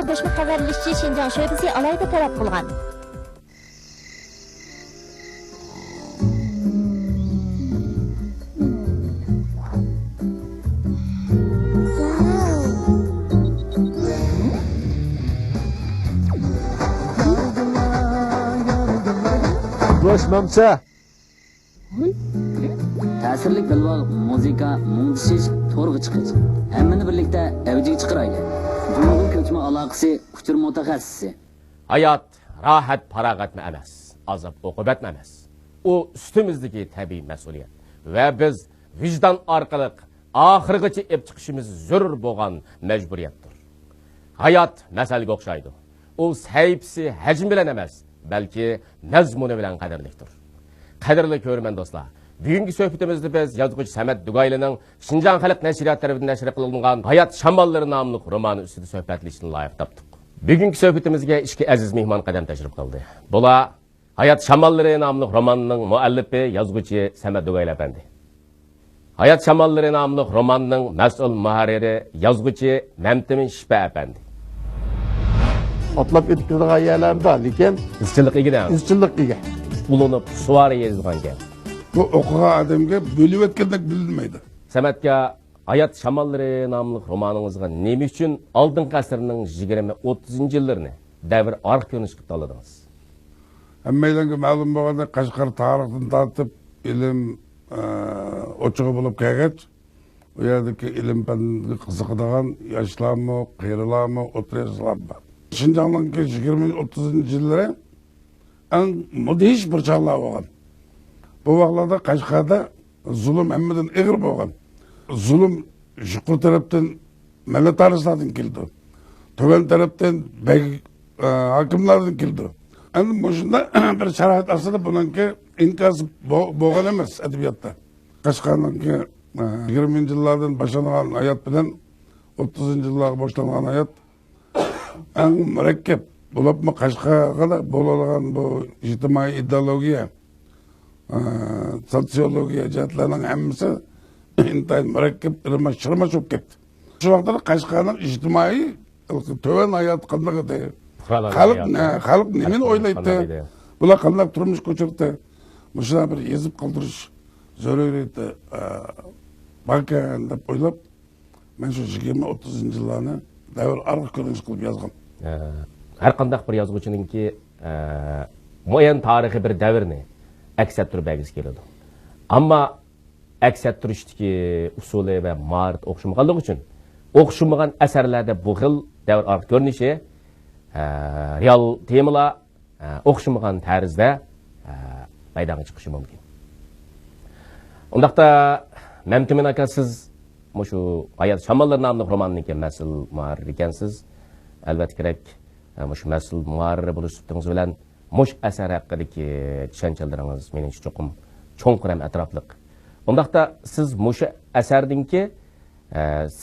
göçme xabarlashishi Şinjan şöbesi alayda talab qilgan. Boşmamsa. Ta'sirlik bilvol muzika, mungdishish, to'rg'i chiqish. Hammani birlikda avjiga chiqarayli. Jumhur ko'chma aloqasi uchur mutaxassisi. Hayat rahat parag'atmi emas, azob uqubatmi emas. U üstimizdagi tabiiy mas'uliyat va biz vijdon orqali oxirigacha ep chiqishimiz zarur bo'lgan majburiyatdir. Hayot masalga o'xshaydi. U sayfsi hajm bilan emas, balki mazmuni bilan qadrlikdir. Qadrli ko'rman do'stlar, bugungi suhbatimizda biz yozuvchi Samat Dugaylining Şinjan xalq nashriyat tarafidan nashr qilingan Hayot shamollari nomli romani ustida suhbatlashishni loyiq topdik. Bugungi suhbatimizga ikki aziz mehmon qadam tashrif qildi. Bular Hayot shamollari nomli romanning muallifi yozuvchi Samat Dugayli efendi. Hayot shamollari nomli romanning mas'ul muharriri yozuvchi Mamtimin Shishpa efendi. Atlab etib turgan yerler var, lekin izchillik ega. izchillik ega. Ulanıp suvarı yezilgan gap. Bu okugan adamga bölüp etkendek bilinmeydi. Samatga Hayot shamollari nomli romaningizga nima uchun oldingi asrning 20-30 yillarini davr arx ko'rinish qilib tanladingiz? Hammalarga ma'lum bo'lganda Qashqar tarixdan tortib ilm o'chig'i bo'lib kelgach, u yerdagi ilm fanga qiziqadigan yoshlarmi, qiyrilarmi, o'rta yoshlar bor. Şinjanning 20-30 yillari en müthiş bir çağlar bo'lgan. Bu vaqtlarda Qashqarda zulm hammadan ig'ir bo'lgan. Zulm yuqori tarafdan millatlardan keldi. To'g'an tarafdan bey hokimlardan keldi. Endi bu shunda bir sharoit ostida buningki inkas bo'lgan emas adabiyotda. Qashqarning 20-yillardan boshlangan hayot bilan 30-yillarga boshlangan hayot en murakkab bo'libmi Qashqarda bo'ladigan bu ijtimoiy ideologiya, sotsiologiya jihatlarning hammasi intayin murakkab shirmash bo'lib ketdi. Shu vaqtda Qashqarning ijtimoiy to'g'an hayot qanday edi? Xalq nimani o'ylaydi? Bular qanday turmush ko'chirdi? Shuni bir yezib qoldirish zaruriyati barkan deb o'ylab, men shu 20-30 yillarni davr arq ko'rinish qilib yozgan. Her qanday bir yozuvchininki muayyan tarixiy bir davrni aks ettirib bergisi keladi. Ammo aks ettirishdagi usuli va mahorat o'xshamaganligi uchun o'xshamagan asarlarda bu xil davr arq ko'rinishi real temalar o'xshamagan tarzda paydoga chiqishi mumkin. Undaqda Mamtimin aka, siz shu Hayot shamollari nomli romanning mas'ul muharrir ekansiz. Albatta kerak, shu mas'ul muharrir bo'lishibdingiz bilan mush asar haqidagi tushunchalaringiz menimcha cho'qim cho'nqir ham atrofliq. Undaqda siz mush asardinki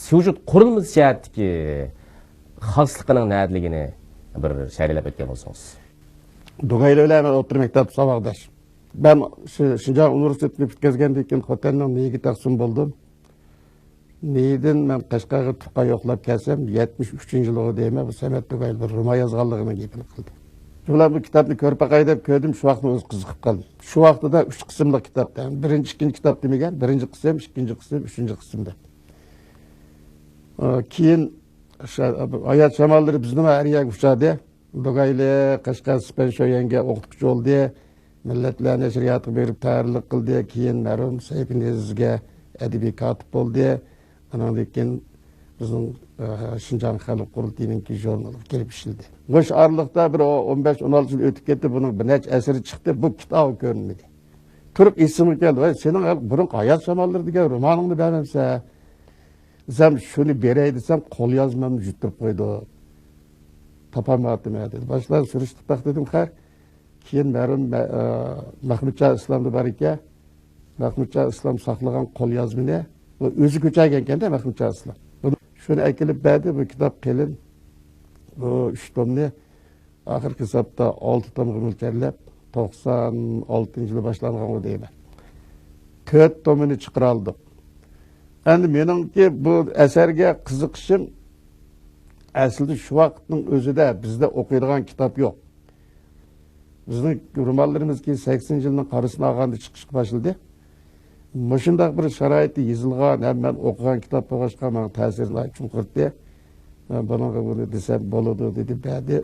syujet qurilmasi jihatdagi xosligining nadaligini bir sharhlab o'tgan bo'lsangiz. Dugayli bilan o'rta maktab saboqdosh. Ben Şinjan Üniversitesi'ni bitkazgandan keyin xotinning niyiga taqsim bo'ldim. Neyden ben Qashqarga tuqqan yo'qlab kelsam 73-yilga deyman, bu Samat Dugayli bir roman yozganligini gapini qildi. Shular bu kitobni ko'rib baqay deb ko'rdim, shu vaqtda o'z qiziqib qoldim. Shu vaqtda 3 qismli kitobdan, birinchi, ikkinchi kitob demagan, birinchi qism, ikkinchi qism, uchinchi qismda. Keyin Hayot shamollari bizni ariyaga uchadi. Dugayli Qashqar Spenshayanga o'qituvchi bo'ldi, millatlarni nashriyatga berib tayyorlik qildi, keyin marhum Sayfinezga adabiy kotib bo'ldi. Andan keyin bizning Şinjan xalq qurultayiningki jurnaliga kelib ishildi. O'sha aralıqda bir 15-16 yil o'tib ketdi, buning bir necha asari chiqdi, bu kitob ko'rinmadi. Turib esimga keldi, "Voy, sening burun Hayot shamollari degan romaningni bermamsa, sen shuni beray desam, qo'l yozmamni yutib qo'ydi." Topolmadim dedi. Boshlar surishtirib baq dedim, "Ha." Keyin marhum Mahmudjon Islomni bor ekan, Mahmudjon Islom saqlagan qo'l yozmani o'zi ko'chagan ekanda Mahmudjon Islom. Shuni akilib berdi, bu kitob qilin. Bu 3 tomni oxirgi hisobda 6 tomga mo'ljallab 96-yilda boshlangan deyman. 4 tomini chiqara oldik. Endi meningki bu asarga qiziqishim aslida shu vaqtning o'zida bizda o'qiydigan kitob yo'q. Bizning romanlarimiz ki 80 yilning qarasini olganda chiqishga boshladi. Mushundaq bir sharoitda yozilgan ham men o'qigan kitob bo'lg'achqa menga ta'sirini chunqurtdi. Men bunga buni desam bo'ladi dedi ba'di.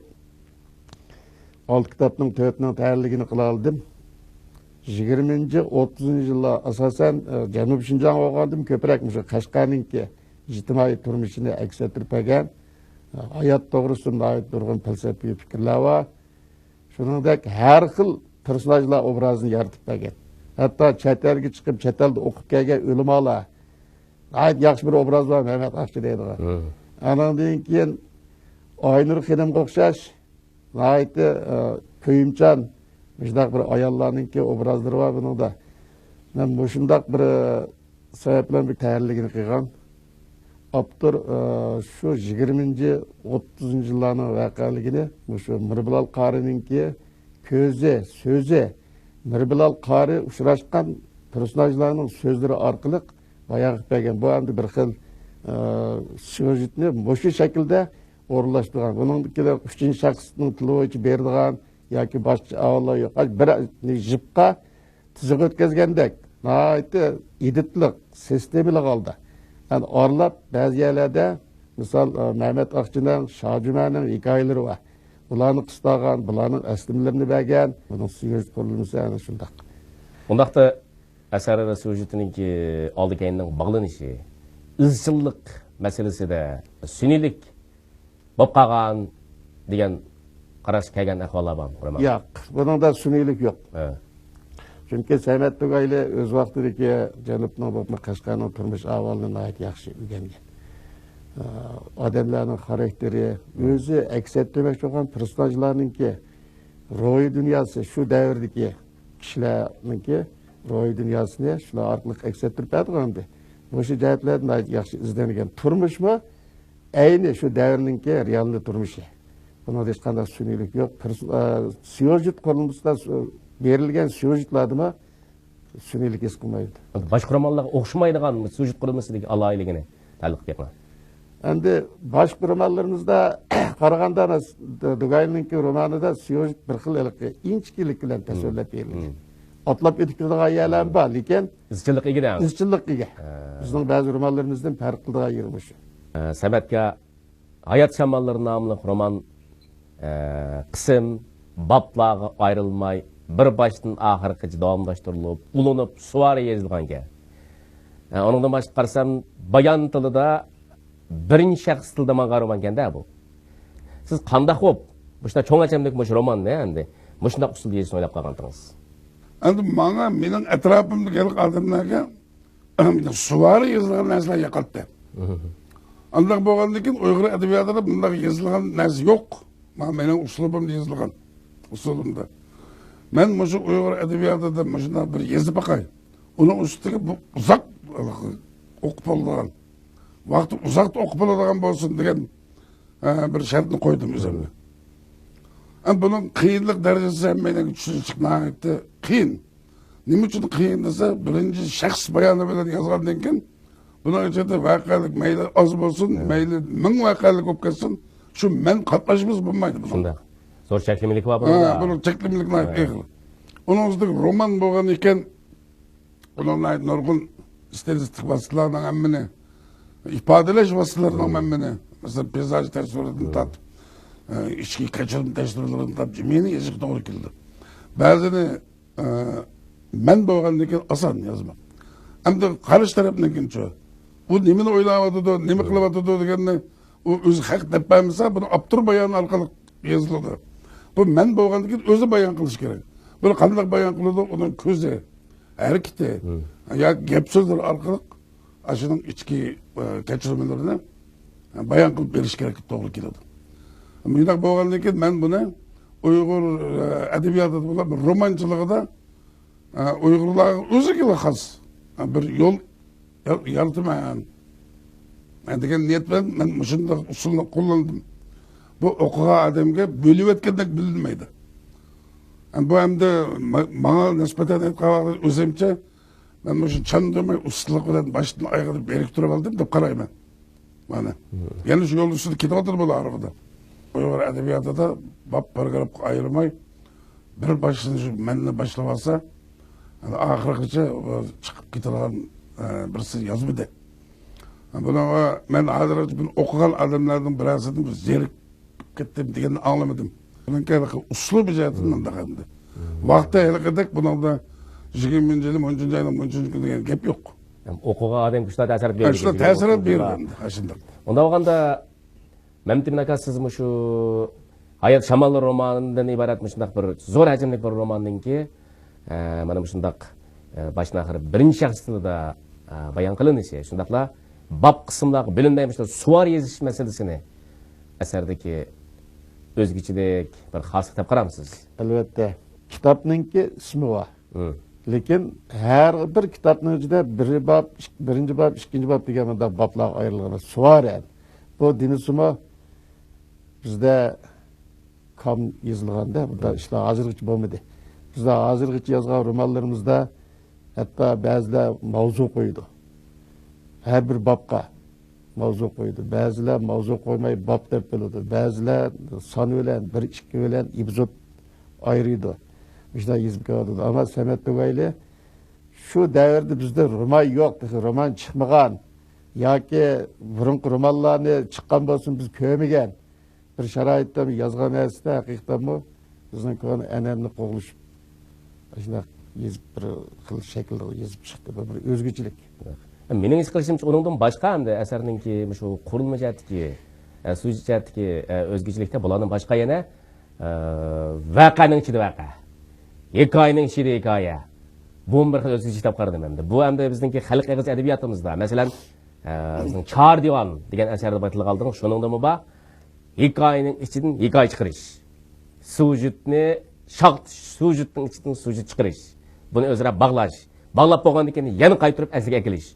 6 kitobning 4ning tayyorligini qila oldim. 20-30 yillar asosan Janub Shinjon o'qidim, ko'proq shu Qashqarninki ijtimoiy turmushini aks ettirgan hayot to'g'risida oid turgan falsafiy fikrlar va shuningdek har xil personajlar obrazini yaratib bergan. Hatto chet elga chiqib, chet elda o'qib kelgan o'limalar g'ayet yaxshi bir obraz var Mehmet Akçı deydigan. Anandan keyin Aynur Xonimga o'xshash g'ayet kuyimchan Müjdaq bir ayollarninki obrazları var bunun da. Ben bu şundaq bir sebeplen bir tayyorligini qilgan. Aptur şu 20-30 yıllarning vaqaligini şu Mirbilal Qarininki ko'zi, so'zi Mirbilal Qari uchrashgan personajlarning so'zlari orqali bayon qilgan. Bu endi bir xil syujetni shu shaklda o'rinlashtirgan. Buningkilar 3-shaxsning tili bo'yicha berilgan yoki boshqa avvallar yo'q. Bir jipqa tizib o'tkazgandek, nihoyatda iditliq, sistemli holda. Yani orlab ba'zi yerlarda misol Mehmet Akçı'nın, Shojumaning hikoyalari var. Bularni qistalgan, bularning aslimlarini bergan, buning syujet qurilmasi ana shundaq. Bundaqda asarlar syujetininki oldi keyinning bog'lanishi, izchillik masalasida suniylik bo'lib qolgan degan qarash kelgan ahvollar bormi? Yo'q, buningda suniylik yo'q. Çünkü Seymet Tugaylı öz vaqtidagi Janubning bu Qashqarning turmush ahvolini nihoyat yaxshi o'rgangan. Odamlarning xarakteri, o'zi aks ettirmoqchi bo'lgan personajlarningki ruhiy dunyosi, shu davrdagi kishilarningki ruhiy dunyosini shular orqali aks ettirib bergandi. O'sha jihatlardan nihoyat yaxshi izlangan. Turmushmi ayni shu davrningki realniy turmushi. Bunda hech qanday suniylik yo'q. Syujet qurilmasida berilgan syujetlarni suniylik his qilmaydi. Boshqa romanlarga o'xshamaydigan syujet qurilmasidagi alayligini ta'liq qilgan. Endi boshqa romanlarimizda qaraganda Tugaylinki romanida syujet bir xil inchkilik bilan tasvirlab berilgan. Atlab o'tib ketadigan yerlar bor, lekin izchillik ega. Izchillik ega. Bizning ba'zi romanlarimizdan farq qiladigan yeri bu. Samatga Hayat Shamallari nomli roman qism bablarga ayrılmay bir başdan ahirgacha davomlashtirilib, ulanib, suvari yozilgan ekan. Onundan başqa qarasam, bayon tilida birinchi shaxs tilda manga roman ekanda bu. Siz qanday xo'p, bu shunday cho'ngachamlik bu romanni endi shunday usulda yozishni o'ylab qolgandingiz. Endi manga mening atrofimda kelgan odamlarga suvari yozilgan narsalar yoqadi. Andak bo'lgandan keyin Uyg'ur adabiyotida bunday yozilgan narsa yo'q. Mening uslubimda yozilgan. Usulumda. Ben şu Uyghur edebiyatında şuna bir yazıp bakayım. Onun üstüne bu uzak okup olduğun, vakti uzakta okup olduğun olsun diyen bir şartını koydum üzerine. Yani bunun kıyınlık derecesi hem benim çıkmaya gitti. Kıyın. Ne için kıyın dese birinci şahs bayanı bilen yazgan denken buna içinde vakalık meyli az olsun, meyli min vakalık opkasın. Şu men katlaşımız bulmaydı bunun. Şunda. Zor çeklimlik var bunda. Bunun çeklimlik var. Onun üstüne roman boğan iken onun ait nurgun stilistik vasıtalarından emmini ifadeleş vasıtalarından emmini mesela peyzaj tasvirlerini tat içki kaçırım tasvirlerini tat cimiyeni yazık doğru kildi. Bazını men boğan iken asan yazmak. Hem de karış tarafından iken çoğu. Bu nemini oylamadı da, nemi kılıvadı da diyenle o özü hak tepemizse bunu Abdur bayanın arkalık yazıldı. Bu men boğan iken özü bayan kılış gerek. Böyle kandak bayan kılıdı onun közü, hareketi, ya gep sözler arkalık aşının içki geçirmelerine bayan kılıp veriş gerek doğru kilidi. Müydaq boğandan keyin ben bunu Uyghur edebiyatında bulan bir romancılığı da Uyghurların özüyle has bir yol yaratmayan. Ben degan niyet ben şunday usulni kullandım. Bu okugan adamga bölüp etkendek bilinmeydi. Yani bu hem de bana nispeten etkiler özümce ben bu çandırmayı ustalık bilen baştan ayakta berip durup aldım da qarayman. Mana. Yani şu yol üstünde kitabadır bu arada. Uyghur edebiyatında bab paragraf ayırmay bir başını şu menle başlamasa ahırgıca çıkıp gittiğin birisi yazmadı. Buna ben hazır ben okuyan adamlardan birazını bir zerik gittim diye anlamadım. Bunun kadar uslu bir cihetinden de kaldı. Vakti helakadak bunun da 20. yılım 10. ayının 10. günü gep yok. Okuğa adam güçlü tesir ediyor. Güçlü tesir ediyor. Onda olganda Mehmet Emin aka siz şu Hayat Şamallar romanından ibaret şundaq bir zor hajimlik bir romandan ki mana şundaq başına ahir birinchi shaxs tilida bayon qilinishi shundaqla bab qismdagi bilimdagi suvar yezish masalasini asardagi o'zgachilik bir xoslik deb qaramsiz. Albatta. Kitapninki ismi var. Lekin her bir kitapning ichida birinchi bab, ikkinchi bab degan bablar ayrılığına suvar yani. Bu dinisumo bizde kam yazılganda, burada işte hazırgıç bo'lmadi. Bizde hazırgıç yazgan romanlarımızda hatta bazılar mavzu koydu. Her bir babga mavzu koydu. Bazılar mavzu koymay bab deb bildi. Bazılar son bilan, bir ikki bilan epizod ayrıydı. İşte yazıp koydu. Ama Samet Tugayli şu devirde bizde roman yok, roman çıkmagan. Yoki burunqi romanlarni chiqqan bo'lsin biz ko'rmagan bir sharoitda yozgan narsada haqiqatmi bizning ko'ngil an'anaga qo'g'ilishib shunaqa yozib bir xil shaklda yozib chiqdi bir o'zgachilik. Mening his qilishimcha uningdan boshqa hamda asarninki shu qurilma jihatdagi so'z jihatdagi o'zgachilikda bularning boshqa yana voqeaning ichida voqea, hikoyaning ichida hikoya. Bu bir xil o'zgachilik deb qaradim endi. Bu hamda bizningki xalq eg'iz adabiyotimizda masalan bizning Char divan degan asarda aytilib qoldi. Shuningdami bor hikoyaning ichidan hikoya chiqarish, sujetni sujetning ichidan sujet chiqarish, buni o'zaro bog'lash, bog'lab bo'lgandan keyin yana qaytarib asliga akilish.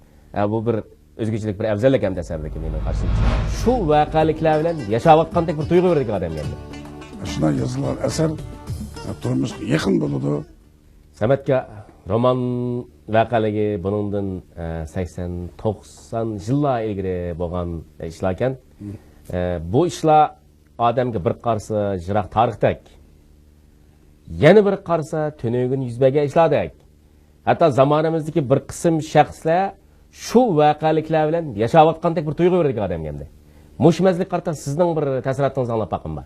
Bu bir o'zgachilik, bir afzallik ham asardagi mening qarashimcha. Shu voqealiklar bilan yashayotgandek bir tuyg'u berdik odamga. Shunday yozilgan asar turmushga yaqin bo'ladi. Samatga roman voqealigi buningdan 80-90 yillar ilgari bo'lgan ishlar ekan. Bu ishlar odamga bir qarasa jiroq tarixdek, yana bir qarasa tunugin yuz bergan ishlardek. Hatto zamonamizdagi bir qism shaxslar shu voqealiklar bilan yashayotgandek bir tuyg'u berdik odamga endi. Mushmazlik qarta sizning bir ta'sirotingizni anglab boqinman.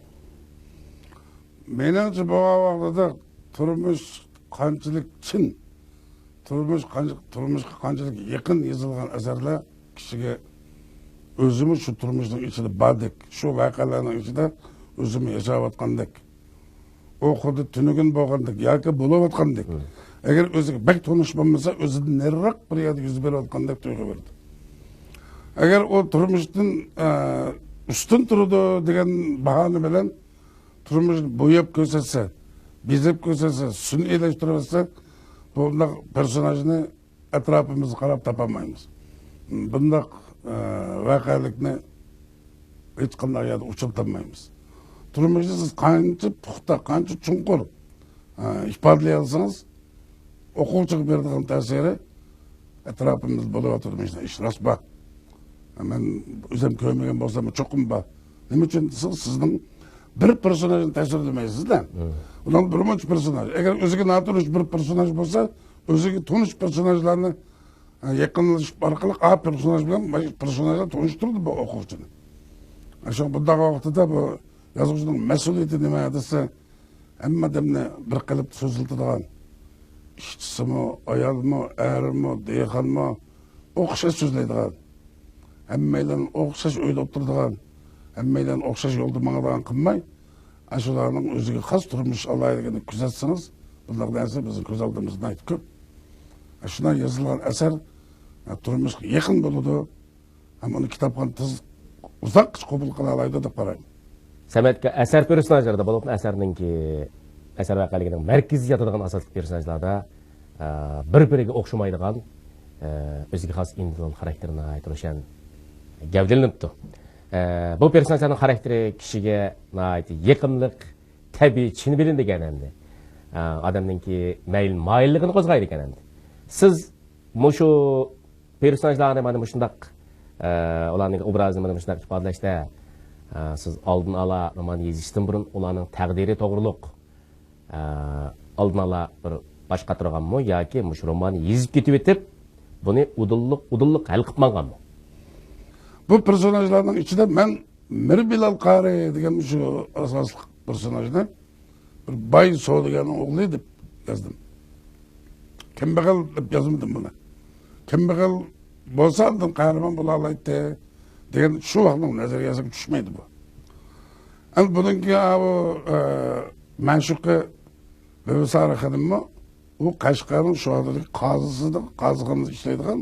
Menimcha bu vaqtda turmush qanchalik chin, turmushga qanchalik yaqin yozilgan asarlar kishiga o'zimiz shu turmushning ichida bordik, shu voqealarning ichida o'zimiz yashayotgandek, u xuddi tunugin bo'lgandek yoki bo'layotgandek. Agar o'ziga bak tonish bo'lmasa, o'zidan nariroq bir yerda yuz berayotgandek tuyg'u berdi. Agar u turmushdan ustun turdi degan bahona bilan turmushni bo'yab ko'rsatsa, bezab ko'rsatsa, sun'iylashtirsa, bunday personajni atrofimizga qarab topolmaymiz. Bunday voqealikni hech qanday yerda uchratolmaymiz. Turmushni siz qancha puxta, qancha chunqur ifodalay olsangiz, o'quvchiga beradigan ta'siri atrofimizda bo'layotgan ishlar bor. Men o'zim ko'rmagan bo'lsam, cho'qim bor. Nima uchun sizning bir personajni tasvirlamaysiz-da? Ular birmuncha personaj. Agar o'ziga naturish bir personaj bo'lsa, o'ziga tonish personajlarni yaqinlashib orqali a personaj bilan personajni tanishtirdi bu o'quvchini. Shu bunday vaqtida bu yozuvchining mas'uliyati nima desa, hamma odamni bir qilib so'ziltiradigan ishchisimi, ayolmi, ermi, dehqonmi o'xshash so'zlaydigan, hammalarni o'xshash o'ylab turadigan, hammalarni o'xshash yo'lda mangadigan qilmay, shularning o'ziga xos turmush alayligini kuzatsangiz, bunday narsa bizning ko'z oldimizda aytib ko'p. Shunday yozilgan asar turmushga yaqin bo'ladi, ham uni kitobxonda uzoq qabul qila oladi deb qarayman. Samatga asar personajlarda bo'lib, asarninki asar voqealigining markaziy yotadigan asosiy personajlarda bir-biriga o'xshamaydigan o'ziga xos individual xarakterini aytirishgan gavdalanibdi. Bu personajlarning xarakteri kishiga yaqinlik, tabiiy, chin bilindigan endi. Odamninki mayilligini qo'zg'aydi ekan endi. Siz shu personajlarni mana shunday ularning obrazini mana shunday ifodalashda siz oldin ola roman yozishdan burun ularning taqdiri to'g'riliq oldin ola bir boshqa turganmi yoki shu romanni yozib ketib etib buni udulliq hal qilib manganmi? Bu personajlarning ichida men Mirbilal Qari degan shu asosli personajni bir boy savdogarning o'g'li deb yozdim. Kambag'al deb yozmadim buni. Kambag'al bo'lsa undan qahramon bo'la oladi degan shu vaqtning nazariyasiga tushmaydi bu. Endi buningga bu ma'shuqi Bevsara xonimmi u Qashqarning shu vaqtdagi qozisida, qozixonada ishlaydigan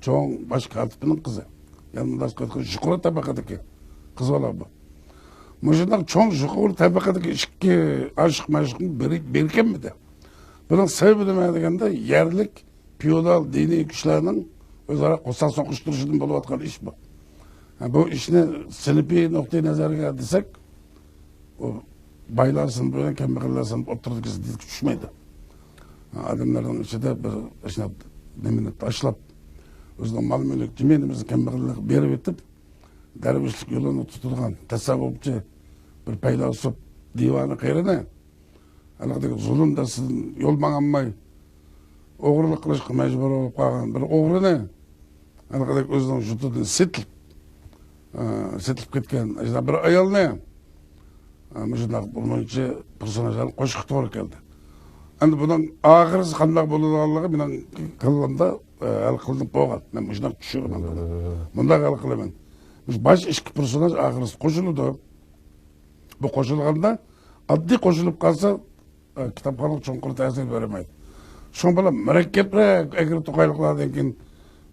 cho'ng bosh katibining qizi. Yanımda yuqori tabaqadagi qiz bola bu. Muşundan cho'ng yuqori tabaqadagi ikki aşık berkanmidi. Buning sababi nima deganda yerlik feodal diniy kuchlarning o'zaro qo'saq so'qishtirishidan bo'layotgan ish bu. Bu ishni sinipiy nuqtai nazariga desak, o baylar sinfi bilan kambag'allar sinfi o'rtasidagi ziddiyatga tushmaydi. Odamlarning ichida bir nimani tashlab o'zining mol mulk jimenimizni kambag'allarga berib o'tib, darvishlik yo'lini tutgan tasavvufchi bir faylasuf divani qayrina halaqdagi zulm dasidan yo'l mang'anmay o'g'irlik qilishga majbur bo'lib qolgan bir o'g'rini halaqdagi o'zining jutidan setilib ketgan bir ayolni shunday bo'lmoqchi personajlarni qo'shiq to'g'ri keldi. Endi buning oxirisi qanday bo'ladiganligi mening qilganda hal qilinib bo'lgan. Men shunday tushiraman buni. Bunday hal qilaman. Baş ikki personaj oxirisi qo'shiladi. Bu qo'shilganda oddiy qo'shilib qolsa kitobxonlik cho'nqur ta'sir bermaydi. Shu bilan murakkabroq agar to'qayliqlardan keyin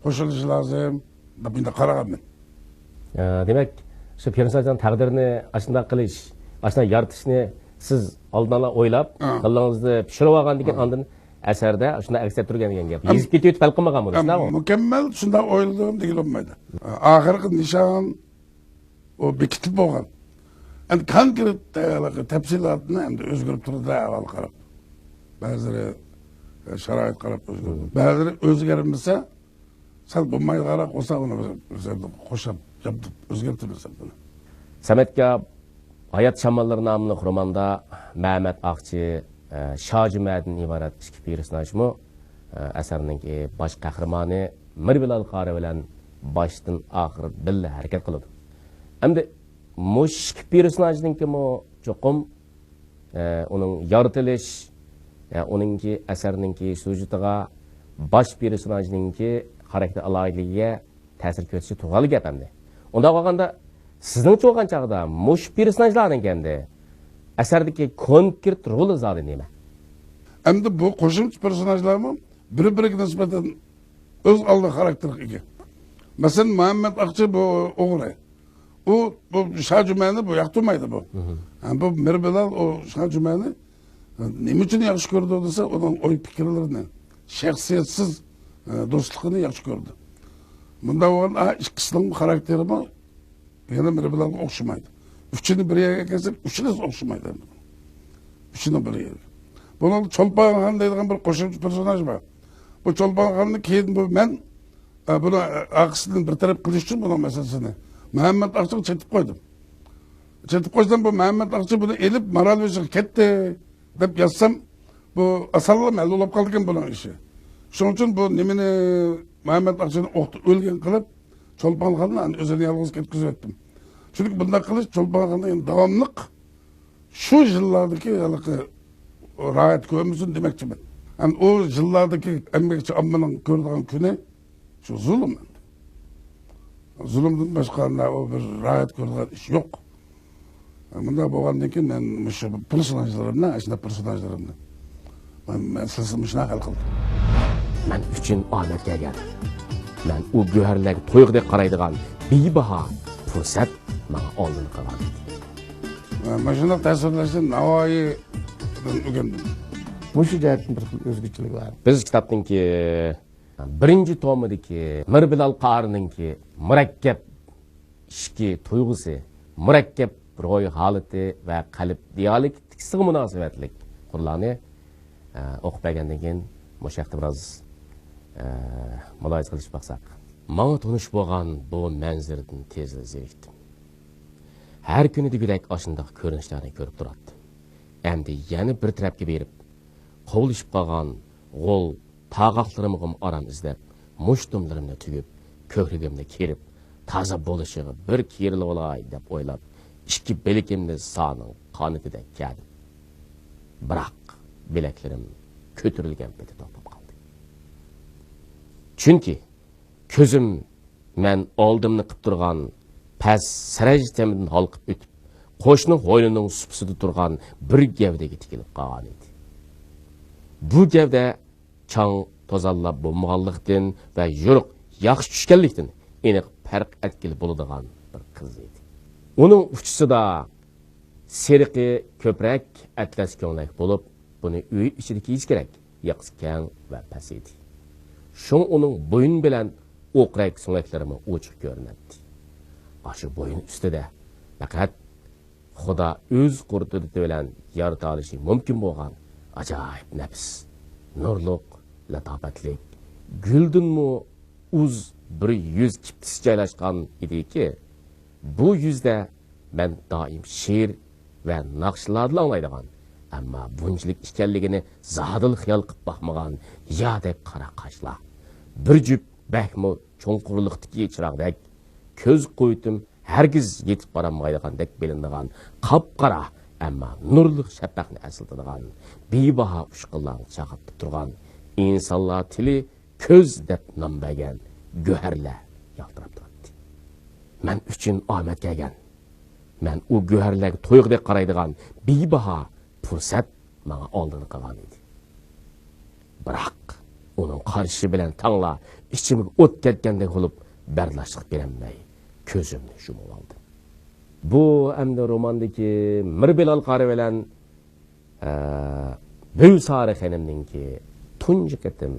qo'shilishi lozim deb men qaraganman. Demak, shu personajning taqdirini ashunday qilish, ashunday yaratishni siz oldin ola o'ylab, qalbingizda pishirib olgan degan ondan asarda shunday aks ettirgan degan gap. Yezib ketib hal qilmagan bunu, shundaymi? Mukammal shunday o'yladim degan olmaydi. Oxirgi nishon o bekitib bo'lgan. Endi konkret tafsilotni endi o'zgarib turadi avval qarab. Ba'zilari sharoit qarab o'zgaradi. Ba'zilari o'zgarmasa, sal bo'lmay qarab olsa uni qo'shib o'zgartiramiz buni. Sametga Hayat Şamalları namlı romanda Mehmet Akçı, Şacimədən ibarət iki personajmı əsərinin baş qəhrəmanı Mirbilal Qari bilan başdan axır birlə hərəkət qıldı. Əmdi bu iki personajning ki çoxum onun yaratılış, onunki əsərninki süjetiga baş personajninki xarakter alayligiga ta'sir ko'rsatishi to'g'ri gap endi. Unda qolganda sizning çoğan çağda muş personajlarning kendi əsərdəki konkret rolu zadı nima? Endi bu qo'shimcha personajlarmi bir-biriga nisbatan o'z oldi xarakterga ega. Masalan, Muhammad Aqchi bu o'g'ri. Bu Shajumani bu yoqtirmaydi bu. Bu Mirbilal o Shajumani nima uchun yaxshi ko'rdi desa, uning o'y fikrlarini, shaxsiyatsiz do'stligini yaxshi ko'rdi. Bunda bo'lgan ikkisining xarakteri bu yana Mirbilalga o'xshamaydi. Üçünü bir yerga kelsak, uchinasi o'xshamaydi. Uchini bir yerga. Bunun Çolpanxon deydigan bir qo'shimcha personaj bor. Bu Çolpanxonni keyin bu men buni aqsini bir taraf qilish uchun buning masalasini Muhammad Aqchiga chetib qo'ydim. Chetib qo'ysam bu Muhammad Aqchi buni elib Maralbekga ketdi deb yozsam bu asallam bo'lib qoldi ekan buning ishi. Shuning uchun bu nimani Muhammad Aqchini o'lgan qilib Çolpanxonni o'zini yolg'iz ketkizib o'tdim. Çünkü bunday qilish Çolpanxonni davomliq shu yillardagi rahat ko'rmasin demoqchiman. Yani o yillardagi emekçi ammaning ko'radigan kuni shu zulm. Zulmdan boshqa o bir rahat ko'radigan ish yo'q. Bunday bo'lgandan keyin men shu personajlarimni, ashuna personajlarimni masalasini shunday hal qildim. Men uchun omad kelgan. Men u go'harlarga to'yqdek qaraydigan bebaho fursat menga oldin qolgan. Men shunday tasvirlashni Navoiydan o'rgandim. Bu shu jihatdan bir xil o'zgarchilik bor. Biz kitobninki birinchi tomidagi Mirbilal Qarininki murakkab ishki tuyg'usi, murakkab ruhiy holati va qalb dialektikasiga munosabatlik qurlarni o'qib bergandan keyin mushaqda biroz mulohaza qilish baqsaq. Manga tonish bo'lgan bu manzaradan tezda zerikdim. Har kuni degidek ashundaq ko'rinishlarni ko'rib turardi. Endi yana bir tarafga berib, qovlishib qolgan g'ol taqaqlarimga aram izlab, mushtumlarimni tugib, ko'krigimni kerib, toza bo'lishiga bir kerilib olay deb o'ylab, ikki belikimni soning qonitidek keldim. Biroq bilaklarim ko'tarilgan peti to'xtab qoldi. Chunki ko'zim men oldimni qilib turgan past saraj temidan halqib o'tib, qo'shni ho'ynining supsida turgan bir gavdaga tikilib qolgan edi. Bu gavda chang tozallab bo'lmaganlikdan va yo'riq yaxshi tushganlikdan aniq farq etkili bo'ladigan bir qiz edi. Uning uchisida seriqi ko'prak atlas ko'nglik bo'lib, buni uy ichida kiyish kerak, yaqsi keng va past edi. Şun onun boyun bilen oqrak so'ngaklarimi ochiq ko'rinadi. Aşı boyun üstüde faqat Xudo o'z qudrati bilan yarata olishi mumkin bo'lgan ajoyib nafs, nurliq, latofatlik, guldunmu uz bir yuz kiptisi joylashgan ediki, bu yuzda men doim she'r va naqshlarni anglaydigan, ammo bunchalik ekanligini zodil xiyol qilib baxmagan yadek qara qashlar, bir jup bakmu cho'nqurliqdagi chirog'dek ko'z qo'ydim hergiz yetib boramaydigandek bilinadigan qop-qara ammo nurliq shafaqni asıltadigan bebaho ushqinlarni chaqib turgan insonlar tili ko'z deb nom bergan go'harlar yaltirab turibdi. Men uchun omad kelgan. Men u go'harlarga to'yqdek qaraydigan bebaho fursat menga oldin qolgan edi. Biroq uning qarishi bilan tangla ichimga o't ketgandek bo'lib bardashlik berolmay ko'zimni yumib oldim. Bu endi romandagi Mirbilal qari bilan Gülsari xonimninki tunji qatim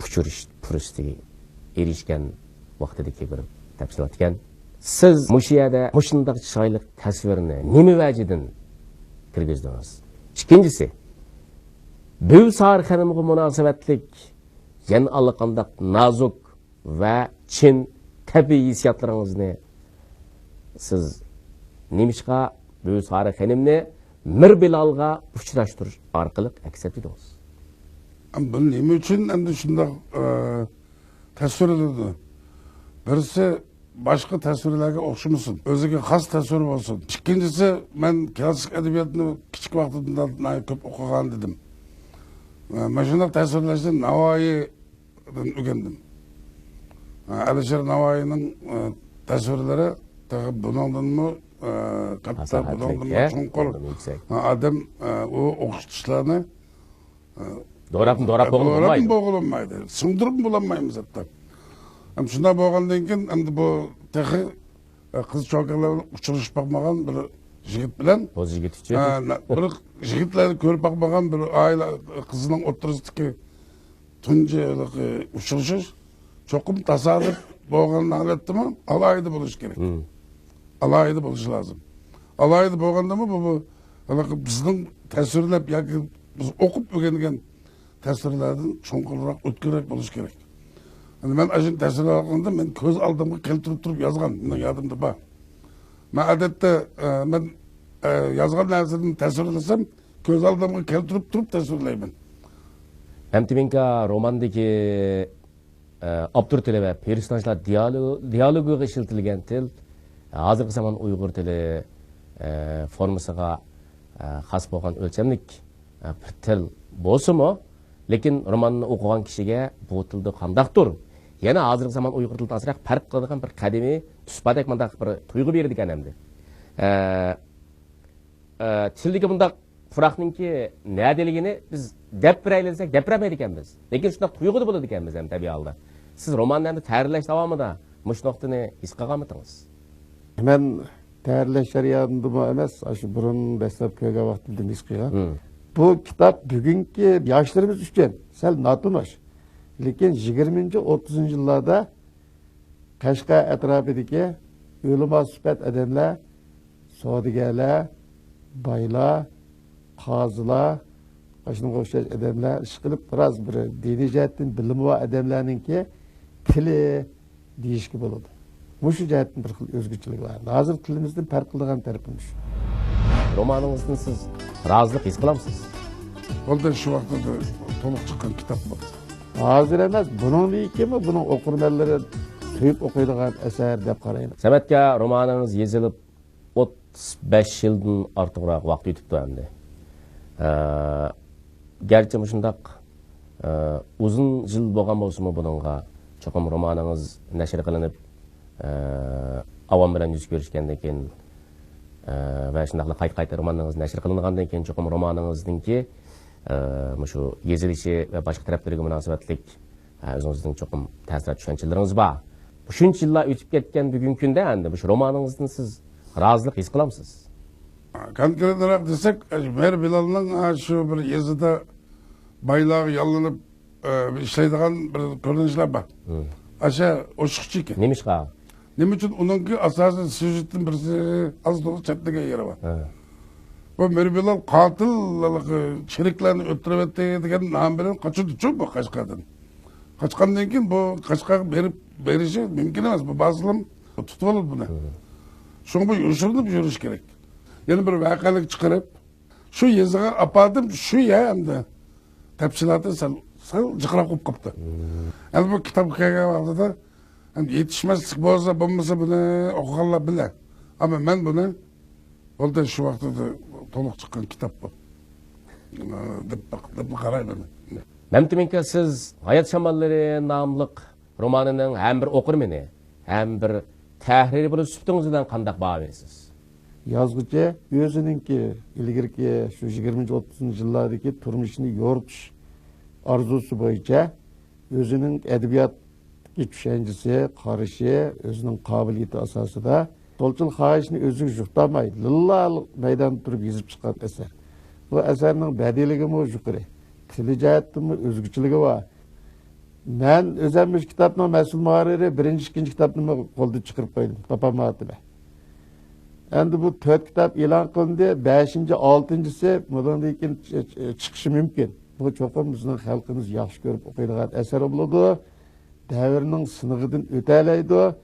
uchirish fursatiga erishgan vaqtidagi bir tafsilot ekan. Siz mushiyada mushundaq chiroyli tasvirni nima vajidan kirgizdingiz? Ikkinchisi, Gülsari xonimga munosabatlik yan allaqandaq nozuk va chin tabiiy hissiyotlaringizni siz nimishqa Gülsari xonimni Mirbilalga uchrashtirish orqali aks etdingiz? Bu nima uchun endi shundoq tasvirladi? Birisi boshqa tasvirlarga o'xshamasin, o'ziga xos tasvir bo'lsin. Ikkinchisi, men klassik adabiyotni kichik vaqtimda ko'p o'qigan dedim. Mana shunday tasvirlashni Navoiydan o'rgandim. Alisher Navoiyning tasvirlari bundanmi katta, bundanmi chunqur odam u o'qitishlarni Doğrap bo'g'ilmaydi. Singdirib bo'lmaymiz hatto. Ham shunday bo'lgandan keyin endi bu texi qiz cho'kalar uchrashib boqmagan bir yigit bilan o'z yigitichi bir yigitlarni ko'rib boqmagan bir oila qizining o'rtasidagi tunji uchrashish cho'qim tasodif bo'lgan holatdami alohida bo'lishi kerak. Alohida bo'lishi lozim. Alohida bo'lgandami bu bizning tasvirlab yoki biz o'qib o'rgangan tasvirlardan cho'nqurroq, o'tkirroq bo'lishi kerak. Yani ben ajin tasvirlarında men ko'z oldimga keltirib turib yozgan, mening yodimda bor. Men odatda men yozgan narsani tasvirlasam, ko'z oldimga keltirib turib tasvirlayman. Hamtiminka romandagi abtur tili va personajlar dialogiga ishlatilgan til hozirgi zamon Uyg'ur tili formasiga xos bo'lgan o'lchamlik bir til bo'lsa-mu, lekin romanni o'qigan kishiga bu tilda qandaqdir, yana hozirgi zamon Uyg'ur tilida azroq farq qiladigan bir qadimiy suhbatdek mandaq bir tuyg'u berdi ekan endi. Tildagi bundaq furaqninki nadaligini biz deb biraylasak, depiramaydi ekanmiz. Lekin shunday tuyg'u bo'ladi ekanmiz ham tabiiy holda. Siz romanlarni tayyorlash davomida mush nuqtani his qilganmidingiz? Men tayyorlash jarayonida emas, shu burun dastlab ko'rgan vaqtimda his qilgan. Bu kitap bugünkü yaşlarımız üçün sel natunish. Lekin 20-30 yıllarda Qashqa etrafidagi ulamo sifat odamlar, savdogarlar, boylar, qozilar, shunga o'xshash odamlar ish qilib biroz bir diniy jihatdan bilimi bor odamlarningki tili, deyishga bo'ladi. Mushu jihatdan bir xil o'zgarchilik bor. Hozir tilimizdan farq qiladigan tarafimiz. Romaningizdan siz rozilik his qilamsiz? Ondan şu vaqtda to'liq chiqqan kitob bor. Hozir emas, buninglikimi, buning o'qirmanlari suyib o'qiydigan asar deb qarayman. Sametga romaningiz yezilib 35 yildan ortiqroq vaqt o'tibdi endi. Gerçi shundoq uzun yil bo'lgan bo'lsa-mu buningga cho'qim romaningiz nashr qilinib avam bilan yuz ko'rishgandan keyin va shundaqla qayta romaningiz nashr qilingandan keyin cho'qim romaningizningki shu yezilishi va boshqa taraflarga munosabatlik o'zingizning cho'qim ta'sir tushunchalaringiz bor. Shuncha yillar o'tib ketgan bugungi kunda endi shu romaningizdan siz rozilik his qilamsiz? Konkretrak desek, Mer Bilal'ның şu bir yazıda baylağı yallanıp işleydiğen bir görünüşler var. Aşağı oşukçu ki. Neymiş ha? Ne için onunki asasen süjetin birisi az dolu çatlığa yeri var. Bu Mer Bilal katil çeliklerini öttürüp ettiğinden nam bilen kaçırdı çok bu Kaşka'dan. Kaçkandan keyin bu Kaşka'ya berişi mümkün emez. Bu basılım tutuvalır buna. Şunu bu yoşurulup yürüyüş gerek. Yani bir vakalık çıkarıp şu yazığa apadım şu ya hem de tepsilatı sal cıkıra koyup kaptı. Yani bu kitap hikaye vardı da yetişmezlik bozsa bulmasa bunu okuyanlar bile. Ama ben bunu oldu şu vakti de toluk çıkan kitap bu. Dıp karayla. Memtiminki siz Hayat Şamalları namlıq romanının hem bir okurmeni hem bir tahriri bulup süptüğünüzden kandak bağ verirsiniz? Yazgıcı özününki ilgirki şu 20-30 yıllardaki turmuşunu yortuş arzusu boyunca özünün edebiyat düşüncesi, karışı, özünün kabiliyeti asasında dolçul hayışını özü juhtamay, lilla meydan durup yazıp çıkan eser. Bu eserinin bediligi mi yukarı, tili ciheti mi, özgüçülüğü var. Ben özenmiş kitabına mesul muhariri birinci, ikinci kitabını kolda çıkırıp koydum, tapamadı be. Endi bu 4 kitap e'lon qilindi, 5-ci, 6-cisi bundan keyin chiqishi mumkin. Bu cho'qim bizning xalqimiz yaxshi ko'rib o'qiydigan asar bo'ladi. Davrning sinig'idan o'talaydi.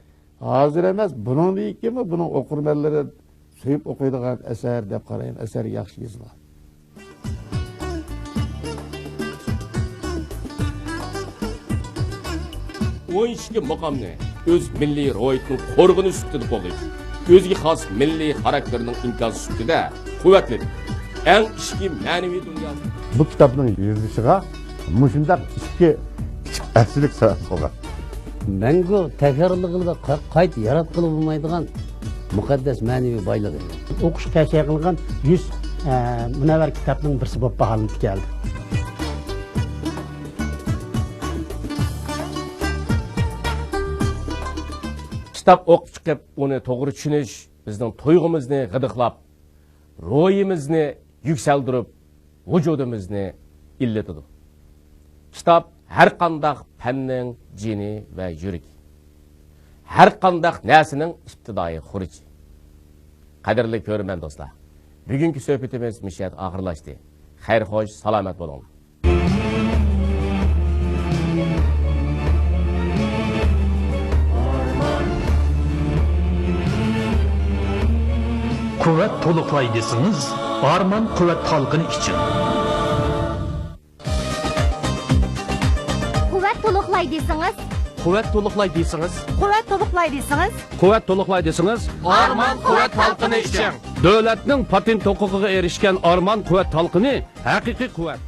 Hozir emas, bundan keyin buning o'qirmanlari suyib o'qiydigan asar deb qarayman. Asar yaxshi yozilgan. O işki makamni öz milliy ro'yitning qo'rg'ini ustida qo'yib, o'ziga xos milliy xarakterining imkonsiz ustida quvvatli. Eng ishki ma'naviy dunyosi. Bu kitapның yazılışına muşundaq iki əsirlik sebep olgan. Мәңгі тәкәррлігілі қайт яратқылы болмайдыған мұқаддас мәневи байлығы. Оқыш кәші қылған 100 мұнавар кітаптың бірсі болып бағалынып келді. Kitap o'qib chiqib, uni to'g'ri tushunish bizning tuyg'umizni g'idiqlab, ruhimizni yuksaltirib, vujudimizni illatadi. Kitap har qandaq fanning jini va yurik. Har qandaq narsaning ibtidoiy xuruji. Qadrli ko'rman do'stlar. Bugungi suhbatimiz mishiyat oxirlashdi. Xayr xo'sh, salomat bo'linglar. Kuvvet toluqlay desiniz, arman kuvvet halkını için. Kuvvet toluqlay desiniz. Kuvvet toluqlay desiniz. Kuvvet toluqlay desiniz. Kuvvet toluqlay desiniz, Arman kuvvet halkını için. Devletinin patent hukukuga erişken arman kuvvet halkını hakiki kuvvet.